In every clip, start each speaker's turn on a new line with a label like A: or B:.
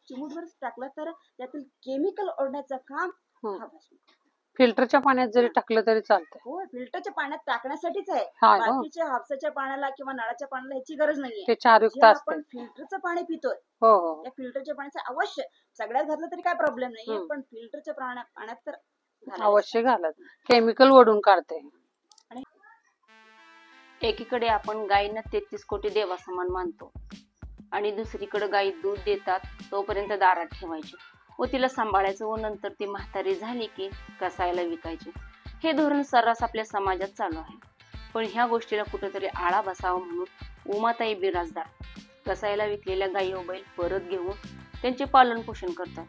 A: चिमूटभर टाकलं तर त्यातील केमिकल ओढण्याचं काम हा भस्म.
B: फिल्टरच्या पाण्यात जरी टाकलं तरी चालतंय.
A: हो, फिल्टरच्या पाण्यात टाकण्यासाठीच आहे. बाकीच्या हापसाच्या पाण्याला किंवा नळाच्या पाण्याला ह्याची गरज नाहीये.
B: ते क्षारयुक्त असते.
A: आपण फिल्टरचं पाणी पितोय, त्या फिल्टरच्या पाण्याचं अवश्य सगळ्यात घातलं तरी काय प्रॉब्लेम नाहीये, पण फिल्टरच्या पाण्यात तर
B: अवश्य घालत. केमिकल ओढून काढते.
C: एकीकडे आपण गायींना 33 कोटी देवासमान मानतो आणि दुसरीकडे गायी दूध देतात तोपर्यंत दारात ठेवायची व तिला सांभाळायचं व नंतर ती म्हातारी झाली की कसायला विकायची. हे धोरण सर्रास आपल्या समाजात चालू आहे. पण ह्या गोष्टीला कुठेतरी आळा बसावा म्हणून उमाताई बिराजदार कसायला विकलेल्या गायी व बैल परत घेऊन त्यांचे पालन पोषण करतात.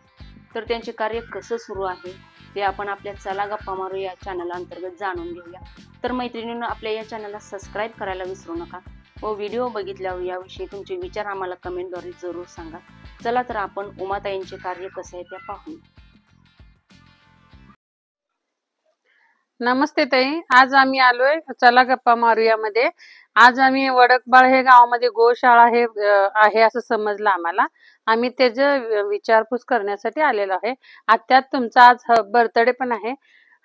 C: तर त्यांचे कार्य कसं सुरू आहे ते आपण आपल्या चला गप्पा मारू या चॅनल अंतर्गत जाणून घेऊया. तर मैत्रिणींनो, आपल्या या चॅनलला सबस्क्राईब करायला विसरू नका व व्हिडिओ बघितल्यावर याविषयी तुमचे विचार आम्हाला कमेंटद्वारे जरूर सांगा. चला तर आपण उमाताईंचे कार्य कसे आहे ते पाहू.
B: नमस्ते ताई, आज आम्ही आलोय चला गप्पा मारूया मध्ये. आज आम्ही वडकबाळ हे गावामध्ये गोशाळा हे आहे असं समजलं आम्हाला. आम्ही त्याचं विचारपूस करण्यासाठी आलेलो आहे. त्यात तुमचा आज बर्थडे पण आहे.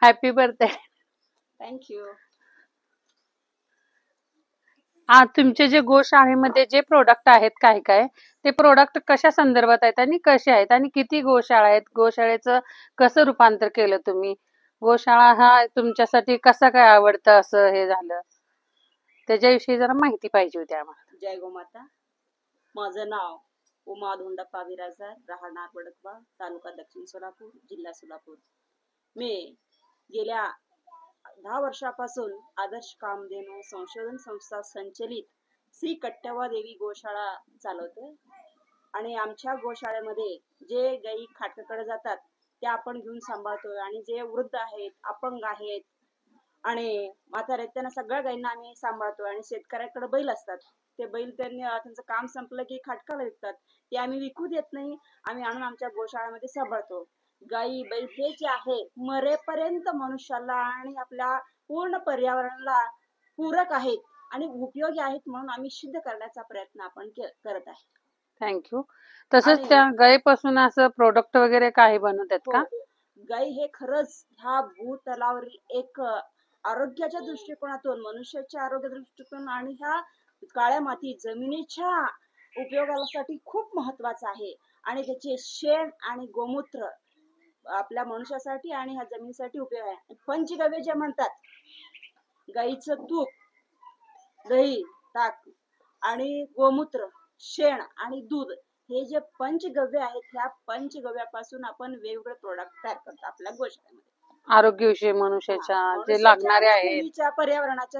B: Happy birthday.
A: थँक्यू.
B: तुमचे जे गोशाळेमध्ये जे प्रोडक्ट आहेत काय काय ते प्रोडक्ट कशा संदर्भात आहेत आणि कसे आहेत आणि किती गोशाळा आहेत, गोशाळेचं कसं रूपांतर केलं तुम्ही, गोशाळा हा तुमच्यासाठी कसा काय आवडतं असं हे झालं, त्याच्याविषयी जरा माहिती पाहिजे होती आम्हाला.
A: जय गोमाता. माझं नाव उमा धोंडप्पा बिराजदार, राहणार वडकबाळ, तालुका दक्षिण सोलापूर, जिल्हा सोलापूर. मी गेल्या 10 वर्षापासून आदर्श कामधेनू संशोधन संस्था संचलित श्री कट्टवा देवी गोशाळा चालवते आणि आमच्या गोशाळेमध्ये जे गायी खाटकाकडे जातात त्या आपण घेऊन सांभाळतोय आणि जे वृद्ध आहेत, अपंग आहेत आणि म्हातारे आहेत त्यांना सगळ्या गायींना आम्ही सांभाळतोय. आणि शेतकऱ्याकडे बैल असतात, ते बैल त्यांचं काम संपलं की खाटकाला विकतात. ते आम्ही विकू देत नाही, आम्ही आणून आमच्या गोशाळेमध्ये सांभाळतो. गायी बैल हे जे आहे मरेपर्यंत मनुष्याला आणि आपल्या पूर्ण पर्यावरणाला पूरक आहेत आणि उपयोगी आहेत म्हणून आम्ही सिद्ध करण्याचा प्रयत्न आपण करत आहे.
B: थँक्यू. तसंच त्या गायीपासून असं प्रोडक्ट वगैरे काही बनवतात का?
A: गाई हे खरंच ह्या भूतलावरील एक आरोग्याच्या दृष्टिकोनातून, मनुष्याच्या आरोग्याच्या दृष्टिकोन आणि ह्या काळ्या माती जमिनीच्या उपयोगासाठी खूप महत्वाचं आहे. आणि त्याचे शेण आणि गोमूत्र आपल्या मनुष्यासाठी आणि ह्या जमिनीसाठी उपयोग आहे. पंचगव्य जे म्हणतात, गाईचं तूप, दही, ताक आणि गोमूत्र, शेण आणि दूध हे जे पंचगव्य आहेत, ह्या पंचगव्यापासून आपण वेगवेगळे प्रोडक्ट तयार करतो आपल्या गोशाळेमध्ये.
B: आरोग्यविषयी मनुष्याच्या जे लागणारे आहेत,
A: पर्यावरणाच्या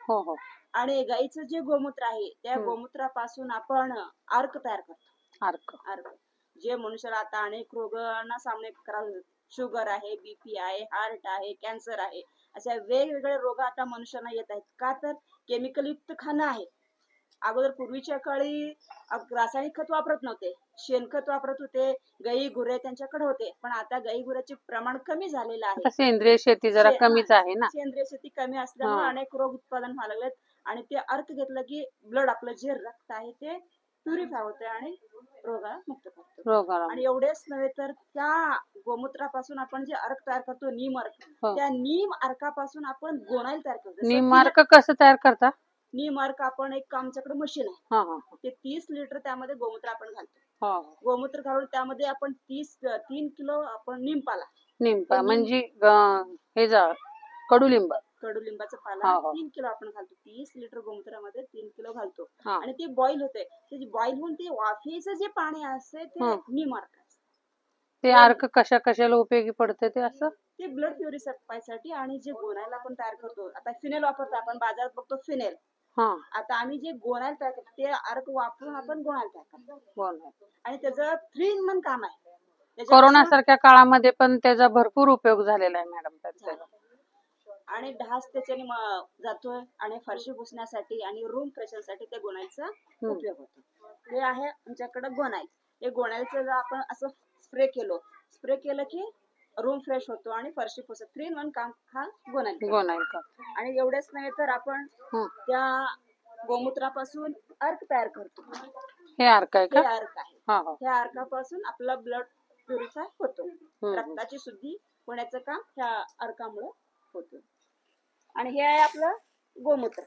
B: हो हो.
A: आणि गाईचं जे गोमूत्र आहे त्या गोमूत्रापासून आपण अर्क तयार करतो. अर्क जे मनुष्याला आता अनेक रोगांना सामने करायला, शुगर आहे, बीपी आहे, हार्ट आहे, कॅन्सर आहे, अशा वेगवेगळे रोग आता मनुष्यांना येत आहेत. का तर केमिकल युक्त खाणं आहे. अगोदर पूर्वीच्या काळी रासायनिक खत वापरत नव्हते, शेणखत वापरत होते, गाई गुरे त्यांच्याकडे होते. पण आता गाई गुराचे प्रमाण कमी झालेलं आहे.
B: सेंद्रिय शेती जरा कमीच आहे ना.
A: सेंद्रिय शेती कमी असल्यामुळे अनेक रोग उत्पादन व्हायला लागलेत. आणि ते अर्क घेतलं की ब्लड, आपलं जे रक्त आहे ते प्युरिफाय होते आणि रोगाला मुक्त करतो. आणि एवढेच नव्हे तर त्या गोमूत्रापासून आपण जे अर्क तयार करतो, नीम अर्क, त्या नीम अर्कापासून आपण गोणाईल तयार करतो.
B: नीम अर्क कसं तयार करता?
A: नीम अर्क आपण एक आमच्याकडे मशीन आहे, ते 30 लिटर त्यामध्ये गोमूत्र आपण घालतो. गोमूत्र घालून त्यामध्ये आपण 3 किलो आपण
B: निंपा म्हणजे हे
A: कडुलिंबाचा पाला 3 किलो आपण घालतो. 30 लिटर गोमूत्रामध्ये 3 किलो घालतो आणि ते बॉईल होते. ते बॉईल होऊन ते वाफेचं जे पाणी असते ते नीम अर्क असते.
B: ते अर्क कशाला उपयोगी पडते ते असं?
A: ते ब्लड प्युरिफाय साठी. आणि जे गोणायला आपण तयार करतो, आता फिनेल वापरतो आपण, बाजारात बघतो फिनेल. आता आम्ही जे गोणायला तयार करतो ते अर्क वापरून आपण गोणायला तयार करतो. आणि त्याचं 3 in 1 काम आहे.
B: कोरोना सारख्या काळामध्ये पण त्याचा भरपूर उपयोग झालेला आहे मॅडम.
A: आणि ढास त्याच्याने जातोय आणि फरशी पुसण्यासाठी आणि रूम फ्रेशनसाठी ते गोणायचा उपयोग होतो. हे आहे आमच्याकडे गोणाईल. हे गोणायचं आपण असं स्प्रे केलं की रूम फ्रेश होतो आणि फरशी पुसत. 3 in 1 काम हा गोणाईल. आणि एवढेच नाही तर आपण त्या गोमूत्रापासून अर्क तयार करतो.
B: हे अर्क आहे
A: हे
B: का?
A: अर्क आहे.
B: हा हा.
A: ह्या अर्कापासून आपला ब्लड प्युरिफाय होतो.
B: हम्म.
A: रक्ताची शुद्धी होण्याचं काम ह्या अर्कामुळे होतं. आणि हे आहे आपलं गोमूत्र.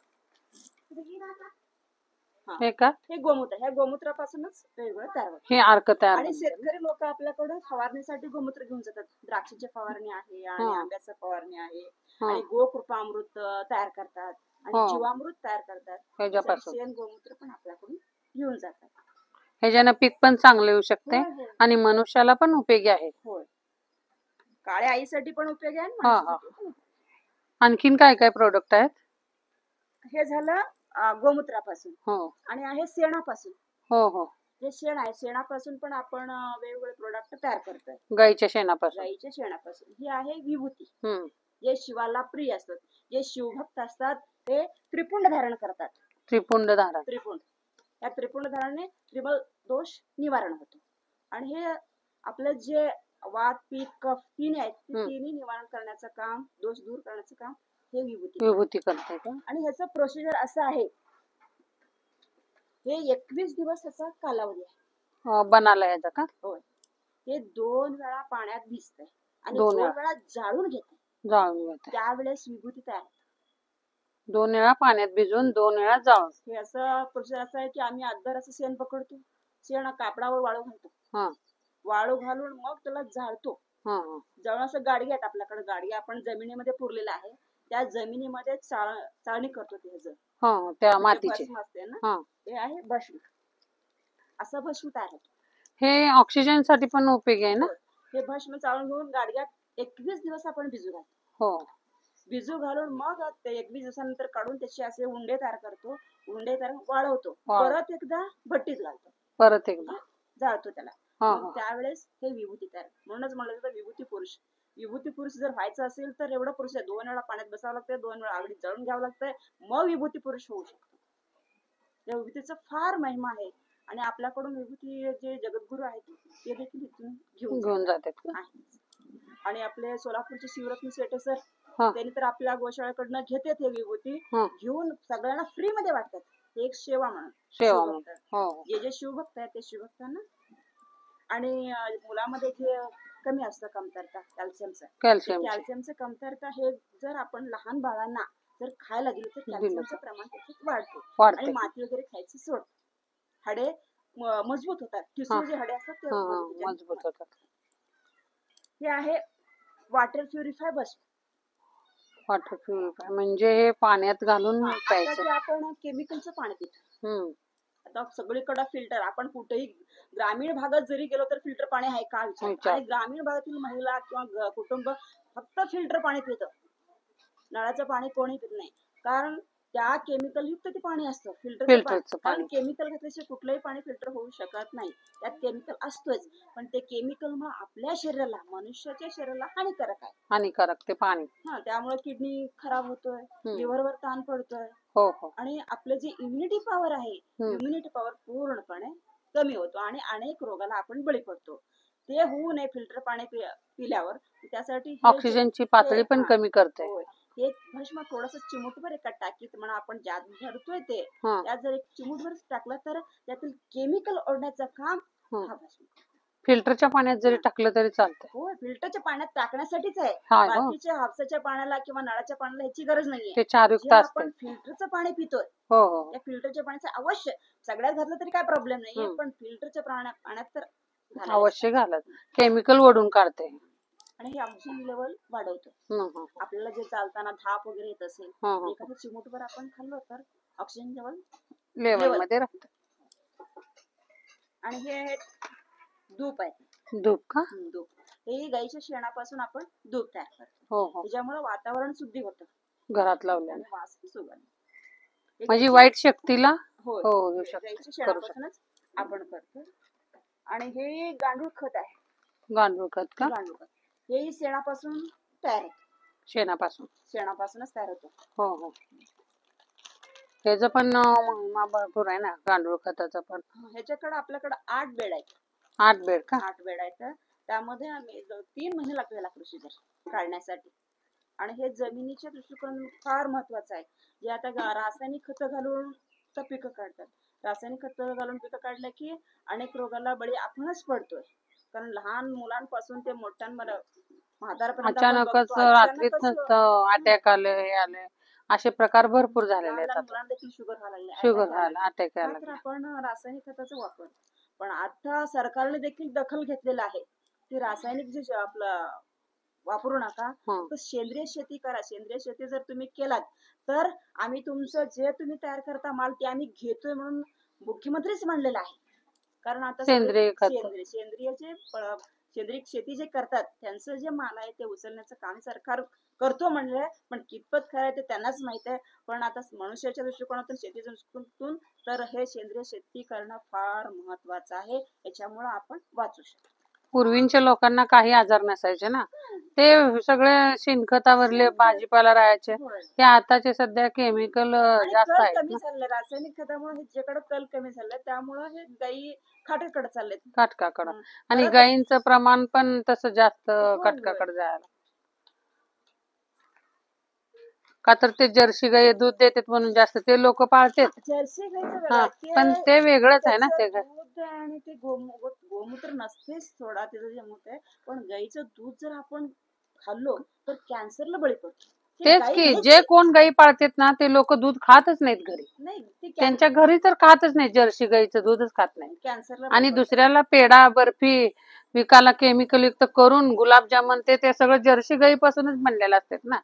A: हा,
B: हे का?
A: हे गोमूत्र. ह्या गोमूत्रापासूनच वेगवेगळं तयार होतं.
B: हे अर्क तयार
A: आणि
B: होतं.
A: शेतकरी लोक आपल्याकडे फवारणीसाठी गोमूत्र घेऊन जातात. द्राक्षाची फवारणी आहे आणि
B: हा.
A: आंब्याची फवारणी आहे
B: हा.
A: आणि गोकृपामृत तयार करतात आणि
B: हा.
A: जीवामृत तयार करतात.
B: ह्याच्यापासून
A: शेण गोमूत्र पण आपल्याकडून घेऊन जातात.
B: ह्याच्यानं पीक पण चांगलं येऊ शकते
A: होय, होय.
B: आणि मनुष्याला पण उपयोगी आहे.
A: होय. काळ्या आईसाठी पण उपयोगी आहे आणि
B: हा, हा.
A: माणसासाठी पण उपयोगी
B: आणखीन काय काय प्रोडक्ट आहेत?
A: आहे. हे झालं गोमूत्रापासून.
B: हो
A: आणि आहे शेणापासून.
B: हो हो.
A: जे शेण आहे शेणापासून पण आपण वेगवेगळे प्रोडक्ट तयार करतोय.
B: गाईच्या शेणापासून.
A: गाईच्या शेणापासून. ही आहे विभूती.
B: हम्म.
A: जे शिवाला प्रिय असतात, जे शिवभक्त असतात ते त्रिपुंड धारण करतात.
B: त्रिपुंड धारण.
A: त्रिपुंड. या त्रिपुंड धारणाने त्रिबल दोष निवारण होतो. आणि हे आपलं जे वात पित्त कफ तिन्ही आहेत ते तिन्ही निवारण करण्याचं काम, दोष दूर करण्याचं काम हे
B: विभूती करते का?
A: आणि ह्याचं प्रोसिजर असं आहे, हे 21 दिवस ह्याचा कालावधी आहे.
B: बनायला यायचं का?
A: होय. हे 2 वेळा पाण्यात भिजतंय आणि
B: 2
A: 2 वेळा जाळून घेते.
B: जाळून घेते.
A: त्यावेळेस विभूती तयार होते.
B: 2 वेळा पाण्यात भिजवून 2 वेळा जाळून.
A: हे असं प्रोसेस असं आहे की आम्ही अगोदर असं शेण पकडतो, शेण कापडावर वाळू घालतो.
B: हा
A: वाळू घालून मग त्याला जाळतो.
B: हा हा.
A: जवळ असं गाडगे आहेत आपल्याकडे, गाडगे आपण जमिनीमध्ये पुरलेला आहे. त्या जमिनीमध्ये चाळणी करतो ते ह्याचं.
B: हा, त्या मातीचे.
A: भस्म असते ना,
B: हा.
A: हे आहे भस्म. असं भस्म तयार होतं.
B: हे ऑक्सिजन साठी पण उपयोगी आहे ना?
A: हे भस्म चाळून घेऊन गाडग्यात 21 दिवस आपण भिजू घालतो.
B: हो.
A: भिजू घालून मग ते 21 दिवसानंतर काढून त्याचे असे उंडे तयार करतो. उंडे तयार वाळवतो. परत एकदा भट्टीत घालतो.
B: परत एकदा
A: जाळतो त्याला.
B: हा
A: मग
B: हा.
A: त्यावेळेस हे विभूती तयार. म्हणूनच म्हणलं जातं विभूती पुरुष. विभूती पुरुष जर व्हायचं असेल तर एवढं पुरुष आहे. 2 वेळा पाण्यात बसावं लागतंय, 2 वेळा आगडीत जळून घ्यावं लागतंय, मग विभूती पुरुष होऊ शकतो. या विभूतीचा फार महिमा आहे आणि आपल्याकडून विभूती जे जगद्गुरु आहेत ते देखील इथून
B: घेऊन जातात.
A: आणि आपले सोलापूरचे शिवरत्न शेटे सर
B: हा.
A: त्यांनी तर आपल्या गोशाळेकडनं घेतात हे विभूती,
B: हा.
A: घेऊन सगळ्यांना फ्री मध्ये वाटतात. हे एक सेवा म्हणून.
B: सेवा
A: शिवभक्त.
B: म्हणून. हो.
A: जे जे शिवभक्त आहेत ते शिवभक्तांना. आणि मुलामध्ये जे कमी असतं कमतरता कॅल्शियमचं, कॅल्शियमचं कमतरता हे जर आपण लहान बाळांना जर खायला दिलं तर कॅल्शियमचं प्रमाण त्याच्यात वाढतो आणि माती वगैरे खायची सोड. हाडे मजबूत होतात. टिश्यू जे हाडे असतात ते
B: मजबूत होतात.
A: हे आहे वॉटर प्युरिफाय भस्म.
B: वॉटर प्युरिफाय म्हणजे हे पाण्यात घालून प्यायचं.
A: आता आपण केमिकलचं पाणी पितो. आता सगळीकडे फिल्टर. आपण कुठेही ग्रामीण भागात जरी गेलो तर फिल्टर पाणी आहे का विचार. आणि ग्रामीण भागातील महिला किंवा कुटुंब फक्त फिल्टर पाणी पितं. नळाचं पाणी कोणी पित नाही. कारण त्या केमिकल युक्त ते पाणी असतं. फिल्टरचं पाणी. केमिकल घातल्याशिवाय कुठलंही पाणी फिल्टर होऊ शकत नाही. त्यात केमिकल असतोच. पण ते केमिकल मग आपल्या शरीराला, मनुष्याच्या शरीराला हानिकारक आहे.
B: हानिकारक ते पाणी.
A: त्यामुळे किडनी खराब होतोय, लिव्हरवर ताण पडतोय.
B: हो हो.
A: आणि आपलं जे इम्युनिटी पॉवर आहे, इम्युनिटी पॉवर पूर्णपणे कमी होतो आणि अनेक रोगाला आपण बळी पडतो. ते होऊ नये फिल्टर पाणी पिल्यावर. त्यासाठी
B: ऑक्सिजनची पातळी पण कमी करते.
A: हे भस्म थोडंसं चिमूटभर एका टाकीत म्हणा आपण ज्यात भरतोय ते त्यात जर एक चिमूटभर टाकलं तर त्यातील केमिकल ओढण्याचं काम हा भस्म. फिल्टरच्या पाण्यात जरी टाकलं तरी चालतंय. हो, फिल्टरच्या पाण्यात टाकण्यासाठीच आहे. बाकीच्या हापसाच्या पाण्याला किंवा नळाच्या पाण्याला ह्याची गरज नाहीये.
B: ते क्षारयुक्त असते.
A: आपण फिल्टरचं पाणी पितोय.
B: हो हो.
A: त्या फिल्टरच्या पाण्याचं अवश्य सगळ्यात घातलं तरी काय प्रॉब्लेम नाहीये, पण फिल्टरच्या पाण्यात तर
B: अवश्य घालत. केमिकल ओढून काढते
A: आणि हे ऑक्सिजन लेवल वाढवतं. आपल्याला जे चालताना धाप वगैरे येत असेल, एखादं चिमूटभर आपण खाल्लं तर ऑक्सिजन लेवल मध्ये राहतं. आणि हे धूप आहे.
B: धूप का?
A: धूप. हे गाईच्या शेणापासून आपण धूप तयार करतो.
B: हो हो.
A: त्याच्यामुळे वातावरण शुद्धी होतं.
B: घरात लावल्याने
A: वास सुगंध.
B: म्हणजे वाईट शक्तीला
A: हो गाईच्या शेणापासूनच आपण करतो. आणि हे गांडूळ खत आहे.
B: गांडूळ खत का?
A: गांडूळ खत हे शेणापासून तयार होतं. शेणापासूनच तयार होतं. हो हो.
B: त्याचं पण महिमा भरपूर आहे ना गांडूळ खताचा पण.
A: ह्याच्याकडे आपल्याकडे 8 बेड आहेत.
B: 8 बेड का?
A: 8 बेड आहेत. त्यामध्ये आम्ही 3 महिने लागतात याला प्रोसिजर काढण्यासाठी. आणि हे जमिनीच्या दृष्टिकोन फार महत्वाचं आहे. जे आता रासायनिक खतं घालून पिकं काढतात रासायनिक खत घालून पिकं काढलं की अनेक रोगाला बळी आपणच पडतोय. कारण लहान मुलांपासून ते मोठ्यांपर्यंत म्हातारपर्यंत आपण
B: अचानकच
A: बघतो,
B: रात्रीच
A: अचानकच
B: अटॅक आले, हे आले, असे प्रकार भरपूर झालेले
A: लहान
B: आहेत
A: लहान
B: आता.
A: मुलांना देखील शुगर व्हायला लागले,
B: शुगर
A: attack व्हायला
B: झाला,
A: लागले.
B: अटॅक
A: का
B: यायला
A: तर
B: लागले.
A: आपण रासायनिक खताचा वापर, पण आता सरकारने देखील दखल घेतलेला आहे की रासायनिक जे आपलं वापरू नका,
B: हं.
A: तर सेंद्रिय शेती करा. सेंद्रिय शेती जर तुम्ही केलात तर आम्ही तुमचं जे तुम्ही तयार करता माल ते आम्ही घेतोय म्हणून मुख्यमंत्रीच म्हणलेलं आहे. कारण आता
B: सेंद्रिय खत.
A: सेंद्रिय शेती जे करतात त्यांचं जे माल आहे ते उचलण्याचं काम सरकार करतो म्हणलंय, पण कितपत खरं आहे ते त्यांनाच माहित आहे. पण आता मनुष्याच्या दृष्टिकोनातून, शेतीच्या दृष्टिकोनातून तर हे सेंद्रिय शेती करणं फार महत्वाचं आहे. याच्यामुळे आपण वाचू शकतो.
B: पूर्वीच्या लोकांना काही आजार नसायचे ना, ते सगळे शेणखतावरले भाजीपाला राहायचे.
A: होय.
B: ते आताचे सध्या केमिकल
A: आणि
B: जास्त
A: कल
B: आहेत
A: कमी
B: ना,
A: झालं रासायनिक खतामुळे, ह्याच्याकडे कल कमी झालं त्यामुळे हे गायी खाटेकडे चाललेत.
B: काटकाकडं.
A: हं.
B: आणि
A: परत
B: गायींचं प्रमाण पण तसं जास्त
A: होय,
B: काटकाकडे जायला. का तर ते जर्सी गाई दूध देतात म्हणून जास्त ते लोक पाळतात.
A: जर्सी गाईचं वेगळं
B: हा,
A: आहे.
B: पण ते वेगळंच आहे ना ते
A: त्याचं दूध आणि ते गोमूत्र नसतेच थोडा त्याचं जे मूत्र आहे, पण गाईचं दूध जर आपण खाल्लो तर कॅन्सरला बळी पडतो. ते
B: तेच
A: गाई
B: की,
A: घ्यायचं
B: जे कोण गाई पाळतात ना ते लोक दूध खातच नाहीत घरी.
A: नाही, ते
B: त्यांच्या घरी तर खातच नाही, जर्सी गाईचं दूधच खात नाही.
A: कॅन्सरला
B: आणि दुसऱ्याला पेढा बर्फी विकायला केमिकल युक्त करून गुलाबजामुन ते सगळं जर्सी गाईपासूनच बनलेलं असतात ना.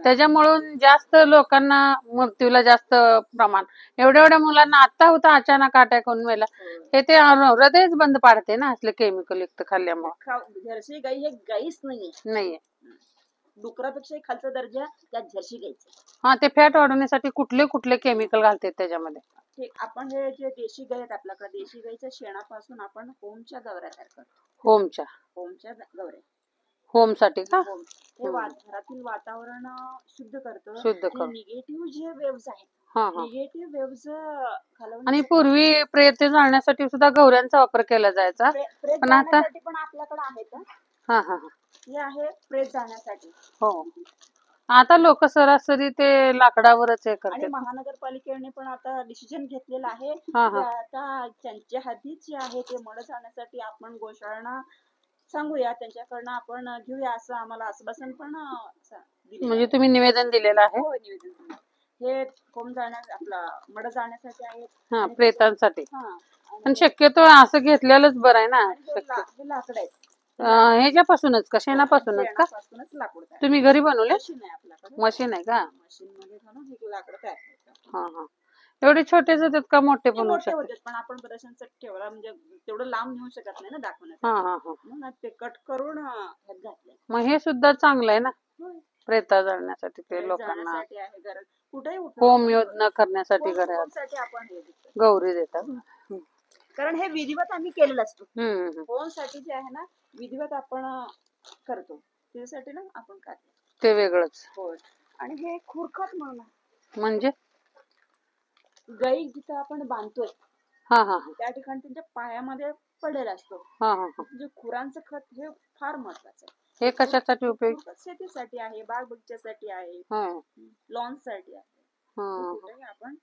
B: त्याच्यामुळून जास्त लोकांना मृत्यूला जास्त प्रमाण. एवढ्या एवढ्या मुलांना आता होता अचानक अटॅक होऊन मेला. ते हृदयच बंद पाडते ना असले केमिकल युक्त खाल्ल्यामुळे.
A: जर्सी गाई हे गाईच
B: नाहीये.
A: डुकरापेक्षा खालचा दर्जा त्या जर्सी गाईचा.
B: हा, ते फॅट वाढवण्यासाठी कुठले कुठले केमिकल घालतात त्याच्यामध्ये.
A: ठीक, आपण हे जे देशी गाई आहेत आपल्याकडे, देशी गाईच्या शेणापासून आपण होमच्या गवऱ्या तयार करतो. होमच्या गवऱ्या
B: होमसाठी का?
A: होम हे घरातील वातावरण शुद्ध करतो.
B: शुद्ध करतो.
A: निगेटिव्ह जे वेव्स आहेत,
B: हा.
A: निगेटिव्ह वेव्स
B: आणि पूर्वी प्रेत जाळण्यासाठी सुद्धा गौऱ्यांचा वापर केला जायचा.
A: प्रेत
B: पण आता
A: जाण्यासाठी पण आपल्याकडे आहेत.
B: हा हा
A: हे आहे प्रेत जाण्यासाठी.
B: हो, आता लोक सरासरी ते लाकडावरच हे
A: आणि
B: करतात.
A: महानगरपालिकेने पण आता डिसिजन घेतलेला आहे
B: हा,
A: की आता त्यांच्या हद्दीत जे आहे ते मळ जाण्यासाठी आपण गोशाळांना सांगूया, त्यांच्याकडनं आपण घेऊया असं आम्हाला आश्वासन पण दिलेलं
B: म्हणजे
A: आहे.
B: तुम्ही निवेदन दिलेलं आहे.
A: हो, निवेदन दिलं. हे होम जाण्यास आपला मड जाण्यासाठी आहेत.
B: हा,
A: आणि
B: प्रेतांसाठी.
A: हा,
B: पण शक्यतो असं घेतलेलंच बरं आहे ना.
A: हे लाकड आहेत.
B: ह्याच्यापासूनच का, शेणापासूनच का?
A: शेणापासूनच लाकूड तयार.
B: तुम्ही घरी बनवले?
A: मशीन आहे आपल्याकडे.
B: मशीन आहे का?
A: मशीन मध्ये घालून हे लाकड तयार करतात.
B: हा हा. एवढे छोटेच होतात का मोठे पण होऊ
A: मोठे
B: शकतात?
A: होते, पण आपण प्रदर्शनासाठी ठेवला म्हणजे तेवढं लांब नेऊ शकत नाही ना
B: हा
A: दाखवण्यासाठी.
B: हा हा.
A: म्हणून ते कट करून ह्यात घातले.
B: मग हे सुद्धा चांगलं आहे ना, प्रेता जाळण्यासाठी ते लोकांना.
A: जाण्यासाठी आहे, गरज कुठेही
B: होम योजना करण्यासाठी घरात
A: होमसाठी आपण हे देतो.
B: गौरी देतात.
A: कारण हे विधिवत आम्ही केलेलं असतो.
B: हम्म.
A: होमसाठी जे आहे ना विधिवत आपण करतो, त्यासाठी ना आपण करतो
B: ते वेगळंच.
A: हो. आणि हे खुरखत म्हणून
B: म्हणजे
A: गाई जिथं आपण बांधतोय
B: हा हा हा
A: त्या ठिकाणी त्यांच्या पायामध्ये पडेल असतो.
B: हा हा हा.
A: म्हणजे खुरांचं खत हे फार महत्वाचं आहे.
B: हे कशासाठी उपयोग?
A: शेतीसाठी आहे, बाग बगीच्यासाठी आहे,
B: हा
A: लॉन साठी आहे.
B: हा.
A: कुठेही आपण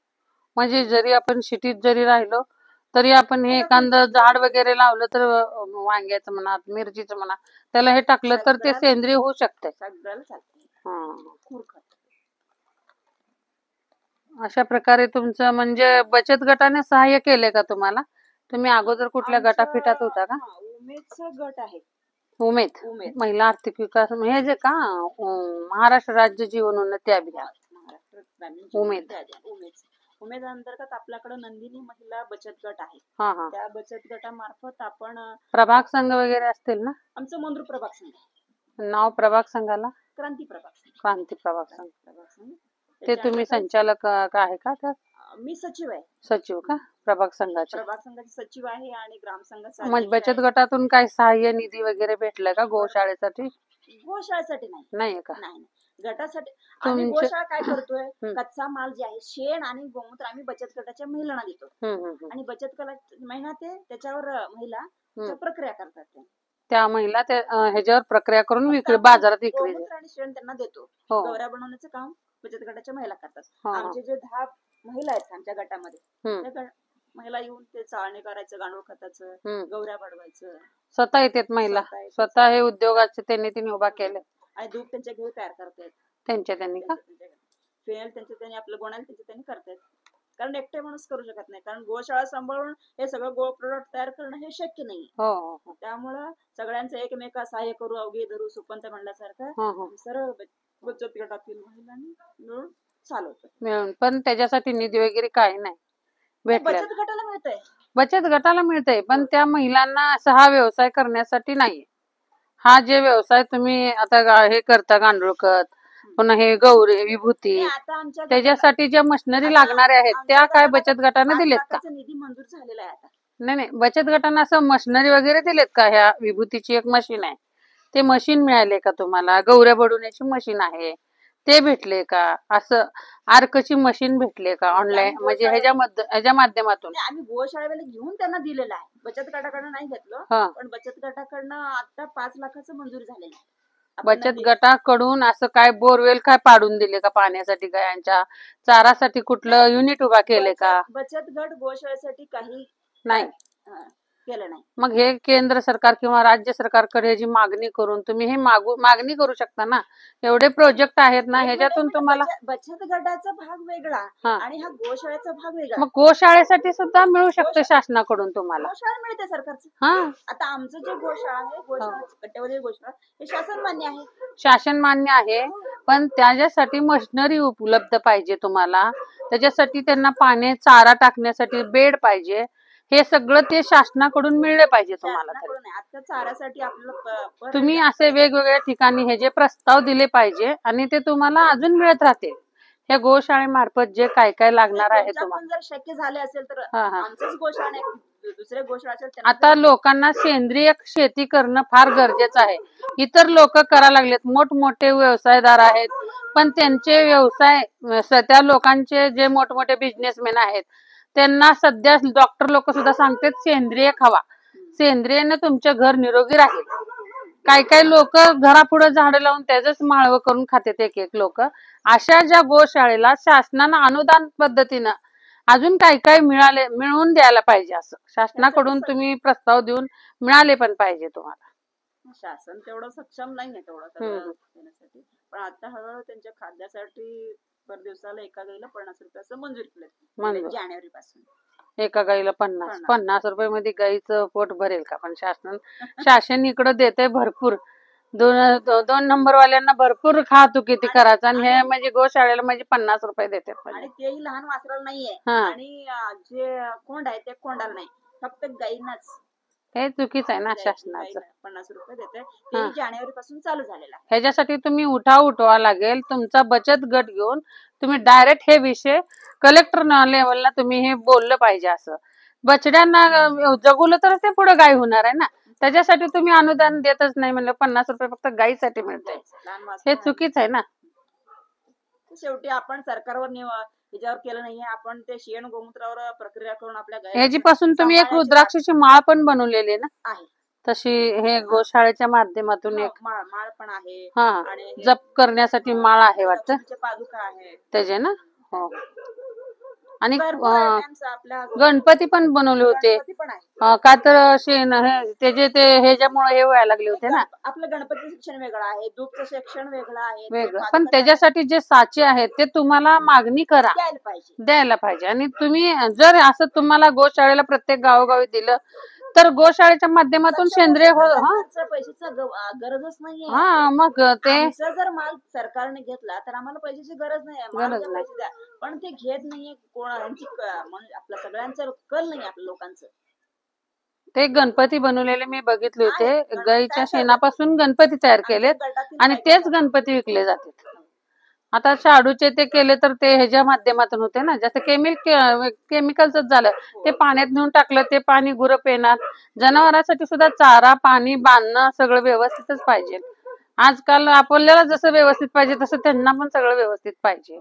B: म्हणजे जरी आपण सिटीत जरी राहिलो तरी आपण हे एखादं झाड वगैरे लावलं तर वांग्याचं म्हणा, मिरचीचं म्हणा, त्याला हे टाकलं तर ते सेंद्रिय होऊ शकते.
A: सगळ्याला चालते.
B: हा.
A: खुरखत
B: अशा प्रकारे तुमचं म्हणजे बचत गटाने सहाय्य केले का तुम्हाला? तुम्ही अगोदर कुठल्या गटाफिटात होता का?
A: उमेदचा गट आहे.
B: उमेद महिला आर्थिक विकास हे जे का महाराष्ट्र राज्य जीवन उन्नती अभियान.
A: महाराष्ट्र ग्रामीण
B: उमेद
A: उमेद अंतर्गत आपल्याकडे नंदिनी महिला बचत गट आहे.
B: हा हा.
A: त्या बचत गटामार्फत आपण
B: प्रभाग संघ वगैरे असतील ना?
A: आमचं मंद्रू प्रभाग संघ.
B: नाव प्रभाग संघाला?
A: क्रांती प्रभाग संघ.
B: क्रांती प्रभाग संघ. ते तुम्ही संचालक का आहे का त्यात?
A: मी सचिव आहे.
B: सचिव का प्रभाग संघाचे?
A: प्रभाग संघाचे सचिव आहे आणि ग्राम संघाचा.
B: मग बचत गटातून काही सहाय्य निधी वगैरे भेटलाय का गोशाळेसाठी?
A: गोशाळेसाठी नाही
B: का?
A: नाही, गटासाठी आम्ही गोशाळा काय करतोय, कच्चा माल जे आहे शेण आणि गोमूत्र आम्ही बचत गटाच्या महिलांना देतो. आणि बचत गट महिना ते त्याच्यावर महिला प्रक्रिया करतात. त्या
B: महिला ह्याच्यावर प्रक्रिया करून विक्री बाजारात विक्री
A: गोमूत्र आणि शेण त्यांना देतो. गवऱ्या बनवण्याचं काम बचत गटाच्या महिला करतात. आमचे जे 10 महिला आहेत आमच्या गटामध्ये महिला येऊन ते चाळणी करायचं, गांडूळ खताचं,
B: हम्म.
A: गौऱ्या बनवायचं.
B: स्वतः येतात महिला,
A: स्वतः येतात.
B: स्वतः हे उद्योगाचे त्यांनी उभा केले
A: आणि धूप त्यांच्या घरी तयार करतायत.
B: त्यांनी का?
A: फेल त्यांच्या त्यांनी, आपलं गोणाला त्यांच्या त्यांनी करतायत. कारण एकटे माणूस करू शकत नाही, कारण गोशाळा सांभाळून हे सगळं गो प्रोडक्ट तयार करणं हे शक्य नाही.
B: हो.
A: त्यामुळं सगळ्यांचं एकमेका सहाय्य करू, अवघे धरू, सुपंत म्हणल्यासारखं
B: हो.
A: सर्व बचत गटातील महिलांनी मिळून चालवतो.
B: मिळून पण त्याच्यासाठी निधी वगैरे काही नाही भेटला.
A: बचत गटाला मिळतंय.
B: बचत गटाला मिळतंय, पण त्या महिलांना असा हा व्यवसाय करण्यासाठी नाही. हा जे व्यवसाय तुम्ही आता हे करता, गांडूळ खत, पुन्हा हे गौरी विभूती,
A: आता आमच्या
B: त्याच्यासाठी ज्या मशिनरी लागणाऱ्या आहेत त्या काय बचत गटाने दिलेत का?
A: निधी मंजूर झालेला आहे आता.
B: नाही, बचत गटानं असं मशिनरी वगैरे दिलेत का? ह्या विभूतीची एक मशीन आहे, ते मशीन मिळाले का तुम्हाला? गौऱ्या बडवण्याची मशीन आहे, ते भेटले का? असं आर्कची मशीन भेटले का ऑनलाईन, म्हणजे ह्याच्या माध्यमातून?
A: आम्ही गोशाळेला घेऊन त्यांना दिलेलं आहे, बचत गटाकडनं नाही घेतलं. पण बचत गटाकडनं आता 5 लाखाचं मंजूर झालेलं आहे.
B: बचत गटाकडून असं काय बोरवेल काय पाडून दिले का पाण्यासाठी, गायांच्या चारासाठी कुठलं युनिट उभा केले का?
A: बचत गट गोशाळेसाठी काही
B: नाही
A: केलं नाही.
B: मग हे केंद्र सरकार किंवा राज्य सरकारकडे ह्याची मागणी करून तुम्ही हे मागणी करू शकता ना. एवढे प्रोजेक्ट आहेत ना, ह्याच्यातून तुम्हाला
A: बचत गटाचा भाग वेगळा आणि हा गोशाळेचा भाग वेगळा.
B: मग गोशाळेसाठी सुद्धा मिळू शकतं शासनाकडून तुम्हाला.
A: गोशाळा मिळते सरकारचं. आता आमचं जे गोशाळा आहे, गोशाळा गट्ट्यावरील गोशाळा, हे शासन मान्य आहे.
B: शासन मान्य आहे, पण त्याच्यासाठी मशिनरी उपलब्ध पाहिजे तुम्हाला. त्याच्यासाठी त्यांना पाणी, चारा टाकण्यासाठी बेड पाहिजे. हे सगळं ते शासनाकडून मिळले पाहिजे तुम्हाला.
A: आता चाऱ्यासाठी आपल्याला
B: तुम्ही असे वेगवेगळ्या ठिकाणी हे जे प्रस्ताव दिले पाहिजे आणि ते तुम्हाला अजून मिळत राहतील. ह्या गोशाळेमार्फत जे काय काय लागणार आहे तुम्हाला,
A: जर शक्य झाले असेल तर आमचंच गोशाळा नाही, दुसरे गोशाळा असेल.
B: आता लोकांना सेंद्रिय शेती करणं फार गरजेचं आहे. इतर लोक करायला लागलेत, मोठमोठे व्यवसायदार आहेत, पण त्यांचे व्यवसाय, त्या लोकांचे जे मोठमोठे बिझनेसमॅन आहेत त्यांना सध्या डॉक्टर लोक सुद्धा सांगतात सेंद्रिय खावा, सेंद्रियने तुमचं घर निरोगी राहील. काही लोक घरापुढे झाडं लावून त्याच माळवं करून खातात एक लोक. अशा ज्या गोशाळेला शासनानं अनुदान पद्धतीनं अजून काय मिळवून द्यायला पाहिजे, असं शासनाकडून तुम्ही प्रस्ताव देऊन मिळाले पण पाहिजे तुम्हाला.
A: शासन तेवढं सक्षम नाहीये तेवढं देण्यासाठी, पण आता हळूहळू त्यांच्या खाद्यासाठी पर दिवसाला एका गाईला 50 रुपयाचं मंजूर केलं जानेवारी पासून.
B: एका गाईला 50 रुपये मध्ये गाईचं पोट भरेल का? पण शासन इकडं देते भरपूर. 2 नंबर वाल्यांना भरपूर खातो किती करायचं, आणि हे म्हणजे गोशाळेला म्हणजे 50 रुपये देते.
A: आणि तेही लहान वासराला नाहीये, आणि जे कोंड आहे ते कोंडाला नाही, फक्त गाईंनाच.
B: हे चुकीचं आहे ना शासनाचं.
A: 50 रुपये देते, ते जानेवारी पासून चालू झालेला आहे.
B: ह्याच्यासाठी तुम्ही उठवा लागेल तुमचा बचत गट घेऊन. तुम्ही डायरेक्ट हे विषय कलेक्टर लेवलला तुम्ही हे बोललं पाहिजे. असं बछड्यांना जगवलं तर ते पुढे गाय होणार आहे ना. त्याच्यासाठी तुम्ही अनुदान देतच नाही म्हणलं, 50 रुपये फक्त गायीसाठी मिळतंय, हे चुकीचं आहे ना.
A: शेवटी आपण सरकारवर ह्याच्यावर केलं नाहीये, आपण ते शेण गोमूत्रावर प्रक्रिया करून आपल्या
B: ह्याच्यापासून तुम्ही एक रुद्राक्षाची माळ पण बनवलेली ना
A: आहे,
B: तशी हे गोशाळेच्या माध्यमातून एक
A: माळ पण आहे.
B: आणि जप करण्यासाठी माळ आहे वाटतं,
A: पादुका आहे
B: त्याचे ना. हो, आणि गणपती पण बनवले होते का? तर शेण त्याचे ते ह्याच्यामुळे हे व्हायला लागले होते ना.
A: आपलं गणपती शिक्षण वेगळं आहे, दूधचं शिक्षण वेगळं आहे,
B: वेगळं. पण त्याच्यासाठी जे साचे आहेत ते तुम्हाला मागणी करा, द्यायला पाहिजे. आणि तुम्ही जर असं तुम्हाला गोशाळेला प्रत्येक गावोगावी दिलं तर गोशाळेच्या माध्यमातून सेंद्रिय
A: पैशाचा गरजच नाहीये.
B: मग ते
A: जर माल सरकारने घेतला तर आम्हाला पैशाची गरज नाही, पण ते घेत नाहीये. कोणाची आपल्या सगळ्यांचं कल नाही, आपल्या लोकांचं.
B: ते गणपती बनवलेले मी बघितले होते, गाईच्या शेणापासून गणपती तयार केलेत आणि तेच गणपती विकले जातात. आता शाडूचे ते केले तर ते ह्याच्या माध्यमातून होते ना, जास्त केमिकलच झालं. ते पाण्यात नेऊन टाकलं, ते पाणी गुरं पिणार. जनावरांसाठी सुद्धा चारा, पाणी, बांधणं सगळं व्यवस्थितच पाहिजे. आजकाल आपल्याला जसं व्यवस्थित पाहिजे तसं त्यांना पण सगळं व्यवस्थित पाहिजे.